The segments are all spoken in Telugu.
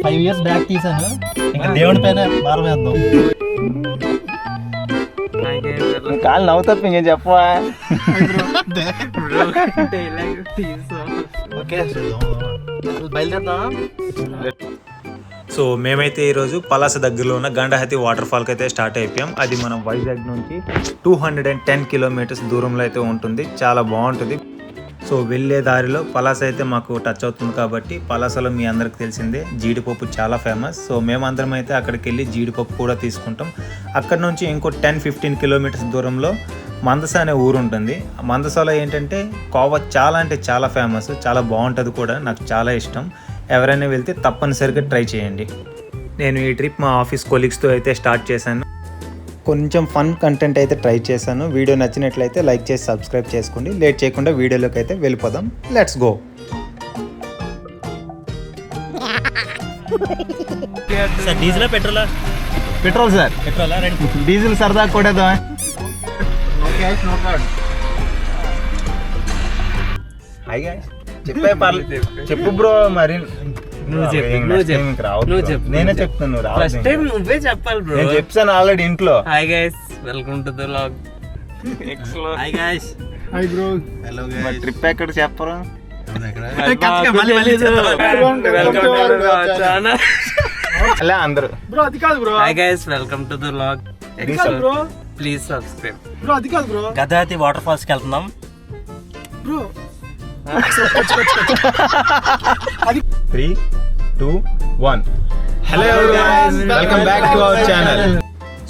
5 years బ్యాక్ తీసాను. ఇంకా దేవుడి పైన భారం వేద్దాం. కాళ్ళు నవ్వు తప్ప ఇంకేం చెప్పవా? ఓకే బయలుదేరుతాం. సో మేమైతే ఈరోజు పలాస దగ్గరలో ఉన్న గండహతి వాటర్ ఫాల్కి అయితే స్టార్ట్ అయిపోయాం. అది మనం వైజాగ్ నుంచి 210 కిలోమీటర్స్ దూరంలో అయితే ఉంటుంది. చాలా బాగుంటుంది. సో వెళ్ళే దారిలో పలాస అయితే మాకు టచ్ అవుతుంది కాబట్టి పలాసలో మీ అందరికి తెలిసిందే జీడిపప్పు చాలా ఫేమస్. సో మేమందరం అయితే అక్కడికి వెళ్ళి జీడిపప్పు కూడా తీసుకుంటాం. అక్కడ నుంచి ఇంకో 10-15 కిలోమీటర్స్ దూరంలో మందస అనే ఊరు ఉంటుంది. మందసలో ఏంటంటే కోవా చాలా అంటే చాలా ఫేమస్, చాలా బాగుంటుంది కూడా. నాకు చాలా ఇష్టం. ఎవరైనా వెళ్తే తప్పనిసరిగా ట్రై చేయండి. నేను ఈ ట్రిప్ మా ఆఫీస్ కొలీగ్స్తో అయితే స్టార్ట్ చేశాను. కొంచెం ఫన్ కంటెంట్ అయితే ట్రై చేశాను. వీడియో నచ్చినట్లయితే లైక్ చేసి సబ్స్క్రైబ్ చేసుకోండి. లేట్ చేయకుండా వీడియోలోకి అయితే వెళ్ళిపోదాం. Let's go. సార్ డీజిలా పెట్రోలా? Petrol sir. పెట్రోలా? డీజిల్ సరదా కొడేదా? చెప్పే పర్లేదు, చెప్పు బ్రో. మరి నేనే చెప్తాను, నువ్వే చెప్పాలి బ్రో. నేను చెప్తాను ఆల్రెడీ ఇంట్లో. Hi guys, welcome to the vlog. Hi guys. Hi bro. Hello guys. Trip ఎక్కడ చెప్పరా? అలా అందరూ బ్రో అది కాదు bro. Hi guys, welcome to the vlog. Please subscribe bro. అది కాదు బ్రో. గదాతి వాటర్ ఫాల్స్ కి వెళ్తున్నాం bro. 3, 2, 1. Hello guys, welcome back to our channel.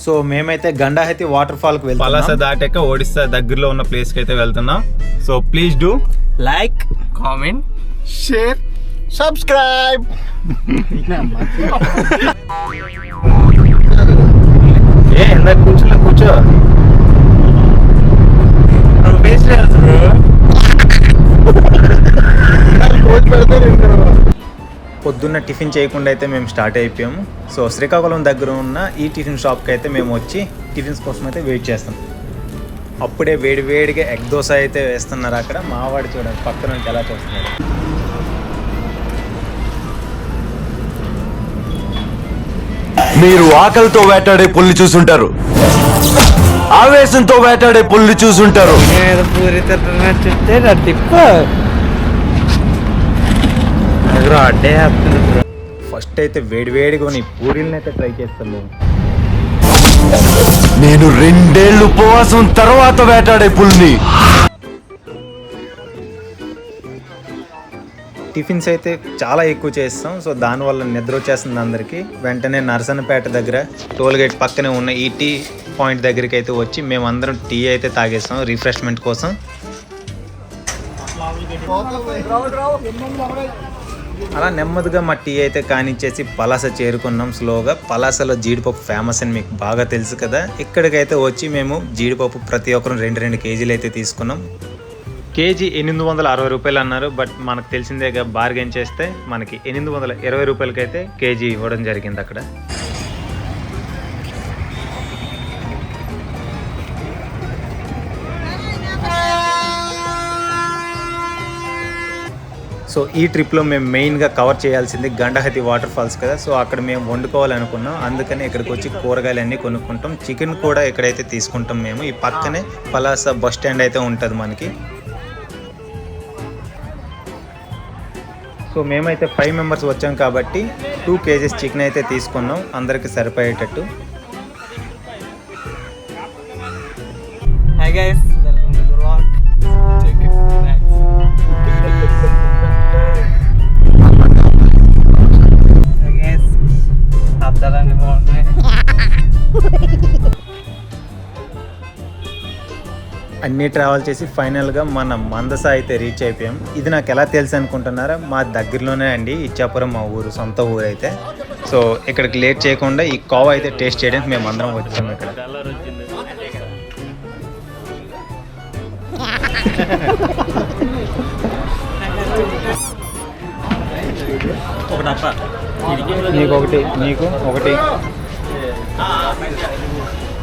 So మేమైతే గండాహతి వాటర్ ఫాల్కి వెళ్తాం. పలాస దాటాక ఒడిస్సా దగ్గరలో ఉన్న ప్లేస్ కి అయితే వెళ్తున్నాం. So please do like, comment, share, subscribe. ఇందాక కూర్చో. పొద్దున్న టిఫిన్ చేయకుండా అయితే మేము స్టార్ట్ అయిపోయాము. సో శ్రీకాకుళం దగ్గర ఉన్న ఈ టిఫిన్ షాప్కి అయితే మేము వచ్చి టిఫిన్స్ కోసం అయితే వెయిట్ చేస్తాం. అప్పుడే వేడివేడిగా ఎగ్ దోశ అయితే వేస్తున్నారు అక్కడ. మావాడు చూడండి పక్కన నుంచి ఎలా చూస్తున్నారు. మీరు ఆకలితో వేటాడే పుల్లి చూసుంటారు, ఆవేశంతో వేటాడే పుల్లి చూసుంటారు. ఫస్ట్ అయితే వేడివేడిగా ఉన్న ఈ పూరీలను అయితే ట్రై చేస్తాం మేము. నేను 2 ఏళ్ళు ఉపవాసం తర్వాత వేటాడే పుల్ని. టిఫిన్స్ అయితే చాలా ఎక్కువ చేస్తాం. సో దానివల్ల నిద్ర వచ్చేస్తుంది అందరికీ. వెంటనే నరసన్నపేట దగ్గర టోల్గేట్ పక్కనే ఉన్న ఈ టీ పాయింట్ దగ్గరికి అయితే వచ్చి మేమందరం టీ అయితే తాగేస్తాం రిఫ్రెష్మెంట్ కోసం. అలా నెమ్మదిగా మా టీ అయితే కానిచ్చేసి పలాస చేరుకున్నాం స్లోగా. పలాసలో జీడిపప్పు ఫేమస్ అని మీకు బాగా తెలుసు కదా. ఇక్కడికైతే వచ్చి మేము జీడిపప్పు ప్రతి ఒక్కరు 2 కేజీలు అయితే తీసుకున్నాం. కేజీ 860 రూపాయలు అన్నారు. బట్ మనకు తెలిసిందేగా బార్గెన్ చేస్తే మనకి 820 రూపాయలకైతే కేజీ ఇవ్వడం జరిగింది అక్కడ. సో ఈ ట్రిప్లో మేము మెయిన్గా కవర్ చేయాల్సింది గండహతి వాటర్ ఫాల్స్ కదా. సో అక్కడ మేము వండుకోవాలనుకున్నాం. అందుకని ఇక్కడికి వచ్చి కూరగాయలన్నీ కొనుక్కుంటాం. చికెన్ కూడా ఇక్కడైతే తీసుకుంటాం మేము. ఈ పక్కనే పలాస బస్ స్టాండ్ అయితే ఉంటుంది మనకి. సో మేమైతే 5 మెంబర్స్ వచ్చాం కాబట్టి 2 కేజీస్ చికెన్ అయితే తీసుకున్నాం అందరికి సరిపోయేటట్టు. Hi guys, welcome to the vlog. Check it relax. Hi guys, అద్దాలన్నీ బాగున్నాయి. అన్నీ ట్రావెల్ చేసి ఫైనల్గా మన మందస అయితే రీచ్ అయిపోయాం. ఇది నాకు ఎలా తెలుసు అనుకుంటున్నారా? మా దగ్గరలోనే అండి ఇచ్చాపురం, మా ఊరు సొంత ఊరు అయితే. సో ఇక్కడికి లేట్ చేయకుండా ఈ కోవా అయితే టేస్ట్ చేయడానికి మేము అందరం వచ్చాము ఇక్కడ. నీకు ఒకటి, నీకు ఒకటి.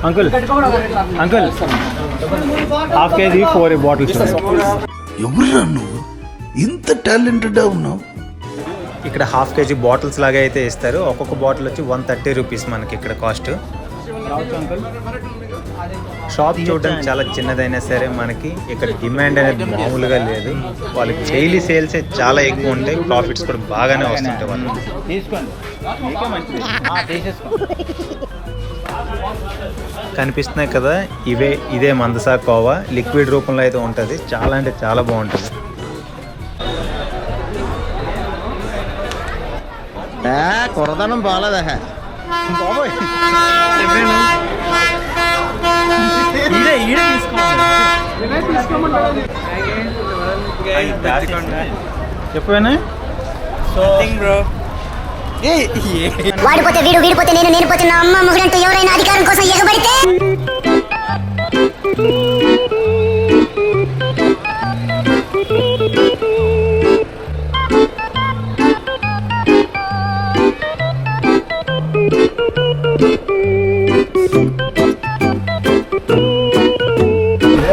Uncle uncle half KG 4 bottles. ఎవరురా నువ్వు ఇంత టాలెంటెడ్ ఉన్నావు? ఇక్కడ హాఫ్ కేజీ బాటిల్స్ లాగా అయితే ఇస్తారు. ఒక్కొక్క బాటిల్ వచ్చి 130 రూపీస్ మనకి ఇక్కడ కాస్ట్. షాప్ చూడడానికి చాలా చిన్నదైనా సరే మనకి ఇక్కడ డిమాండ్ అనేది మామూలుగా లేదు. వాళ్ళకి డైలీ సేల్స్ చాలా ఎక్కువ ఉంటాయి, ప్రాఫిట్స్ కూడా బాగానే వస్తుంటాయి వాళ్ళు. కనిపిస్తున్నాయి కదా, ఇదే మందసా కోవా. లిక్విడ్ రూపంలో అయితే ఉంటుంది, చాలా అంటే చాలా బాగుంటుంది. కొరదనం బాగాలేదా చెప్పానే వాడిపోతే వీడు, వీడిపోతే నేను పోతే నా అమ్మ మొగుడంటూ ఎవరైనా అధికారం కోసం ఎగబడితే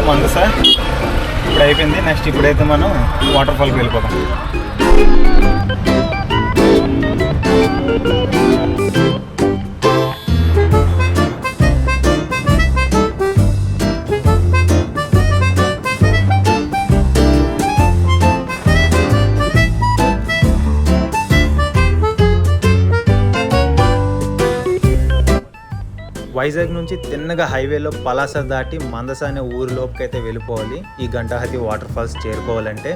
మందసా ఇప్పుడు అయిపోయింది. నెక్స్ట్ ఇప్పుడైతే మనం వాటర్ ఫాల్కి వెళ్ళిపోతాం. వైజాగ్ నుంచి తిన్నగా హైవేలో పలాస దాటి మందస అనే ఊరిలోకి అయితే వెళ్ళిపోవాలి. ఈ గంటహతి వాటర్ ఫాల్స్ చేరుకోవాలంటే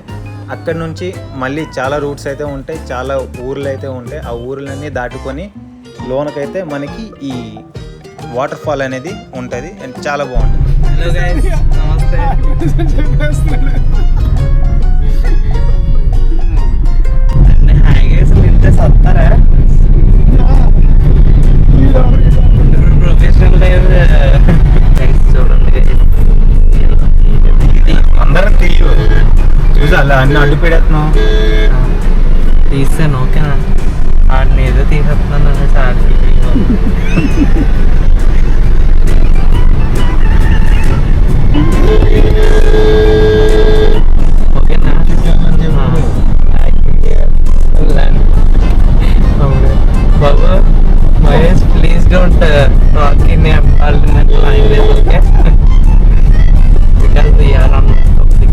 అక్కడ నుంచి మళ్ళీ చాలా రూట్స్ అయితే ఉంటాయి, చాలా ఊర్లు అయితే ఉంటాయి. ఆ ఊర్లన్నీ దాటుకొని లోనకైతే మనకి ఈ వాటర్ ఫాల్ అనేది ఉంటుంది అండ్ చాలా బాగుంటుంది. హలో గైస్, నమస్తే. హాయ్ గైస్, ఇంతే సత్తారా ప్రొఫెషనల్ చూడండి. అందరం తీయు చూసా అలా అన్ని అడ్డు పెడేస్తున్నాం. తీసాను ఓకేనా, వాడిని ఏదో తీసేస్తున్నాను సార్. ఓకేనా బాబు Mahesh, please don't talk in a parliament language, okay? Because we are on topic.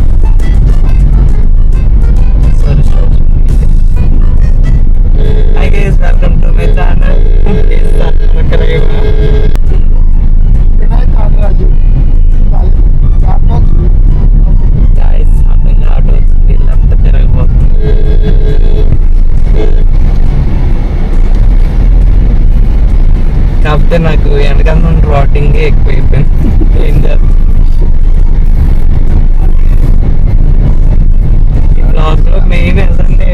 Sorry. Hi guys, welcome to my channel. Please subscribe. Guys, something out of the left terrible. కాకపోతే నాకు వెనకాల నుండి రాటింగ్ ఎక్కువైపోయింది. ఏం చేస్తాను, మెయిన్ ఏంటంటే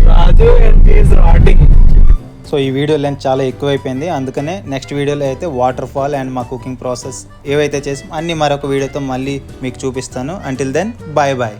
Raju and is rating. So ఈ వీడియో లెంత్ చాలా ఎక్కువైపోయింది, అందుకనే నెక్స్ట్ వీడియోలో అయితే వాటర్ ఫాల్ అండ్ మా కుకింగ్ ప్రాసెస్ ఏవైతే చేసాం అన్నీ మరొక వీడియోతో మళ్ళీ మీకు చూపిస్తాను. Until then bye bye.